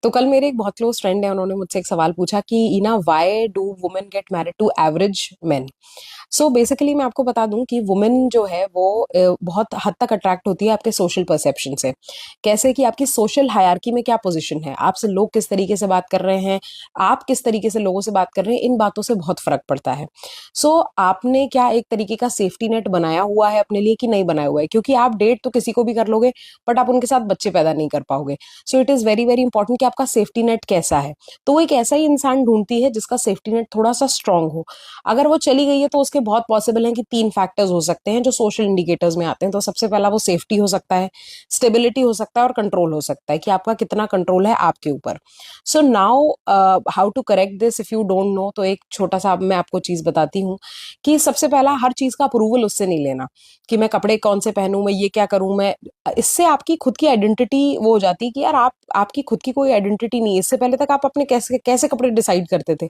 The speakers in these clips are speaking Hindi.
तो कल मेरे एक बहुत क्लोज फ्रेंड है, उन्होंने मुझसे एक सवाल पूछा कि इना why do women get married to average men. So basically मैं आपको बता दूं कि वुमेन जो है वो बहुत हद तक अट्रैक्ट होती है आपके सोशल परसेप्शन से। कैसे कि आपकी सोशल हायरार्की में क्या पोजीशन है, आपसे लोग किस तरीके से बात कर रहे हैं, आप किस तरीके से लोगों से बात कर रहे हैं, इन बातों से बहुत फर्क पड़ता है। सो आपने क्या एक तरीके का सेफ्टी नेट बनाया हुआ है अपने लिए कि नहीं बनाया हुआ है, क्योंकि आप डेट तो किसी को भी कर लोगे बट आप उनके साथ बच्चे पैदा नहीं कर पाओगे। So it is very very important कि आपका सेफ्टी नेट कैसा है। तो वो एक ऐसा ही इंसान ढूंढती है जिसका सेफ्टी नेट थोड़ा सा स्ट्रांग हो। अगर वो चली गई है तो उसके बहुत पॉसिबल है कि तीन फैक्टर्स हो सकते हैं जो सोशल इंडिकेटर्स में आते हैं। तो सबसे पहला वो सेफ्टी हो सकता है, स्टेबिलिटी हो सकता है और कंट्रोल हो सकता है कि आपका कितना कंट्रोल है आपके ऊपर। So now how to correct this if you don't know, तो एक छोटा सा मैं आपको चीज बताती हूँ कि सबसे पहला हर चीज का अप्रूवल उससे नहीं लेना कि मैं कपड़े कौन से पहनूं, मैं ये क्या करूं, मैं इससे आपकी खुद की आइडेंटिटी वो हो जाती है कि यार आप आपकी खुद की कोई आइडेंटिटी नहीं है। इससे पहले तक आप अपने कैसे कैसे कपड़े डिसाइड करते थे।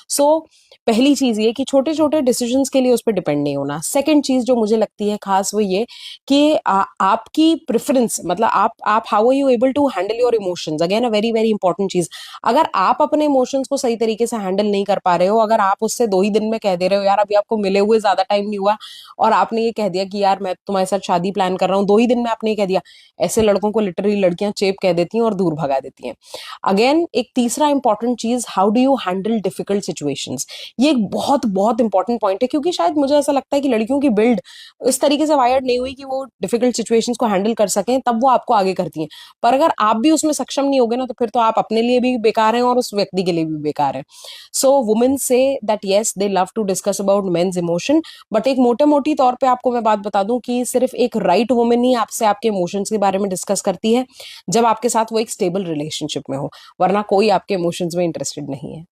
सो पहली चीज ये कि छोटे छोटे डिसीजंस के लिए उस पर डिपेंड नहीं होना। सेकंड चीज जो मुझे लगती है खास वो ये कि आपकी प्रेफरेंस, मतलब आप how are you able to handle your emotions, again a very very important चीज। अगर आप अपने इमोशंस को सही तरीके से हैंडल नहीं कर पा रहे हो, अगर आप उससे 2 ही दिन में कह दे रहे हो यार अभी आपको मिले हुए ज्यादा टाइम नहीं हुआ और आपने ये कह दिया कि यार मैं तुम्हारे साथ शादी प्लान कर रहा हूँ, 2 ही दिन में आपने ये कह दिया। ऐसे लड़कों को लिटरली लड़कियां चेप कह देती हैं और दूर भगा देती हैं। अगेन एक तीसरा इंपॉर्टेंट चीज, how do you handle difficult situations. ये एक बहुत बहुत इंपॉर्टेंट पॉइंट है, क्योंकि शायद मुझे ऐसा लगता है कि लड़कियों की बिल्ड इस तरीके से वायर्ड नहीं हुई कि वो डिफिकल्ट सिचुएशंस को हैंडल कर सकें, तब वो आपको आगे करती हैं। पर अगर आप भी उसमें सक्षम नहीं होगे ना, तो फिर तो आप अपने लिए भी बेकार हैं और उस व्यक्ति के लिए भी बेकार है। So women say that yes they love to discuss about men's emotion, but एक मोटे मोटी तौर पे आपको मैं बात बता दूं कि सिर्फ एक राइट वुमेन ही आपसे आपके इमोशंस के बारे में डिस्कस करती है जब आपके साथ वो एक स्टेबल रिलेशनशिप में हो, वरना कोई आपके इमोशंस में इंटरेस्टेड नहीं है।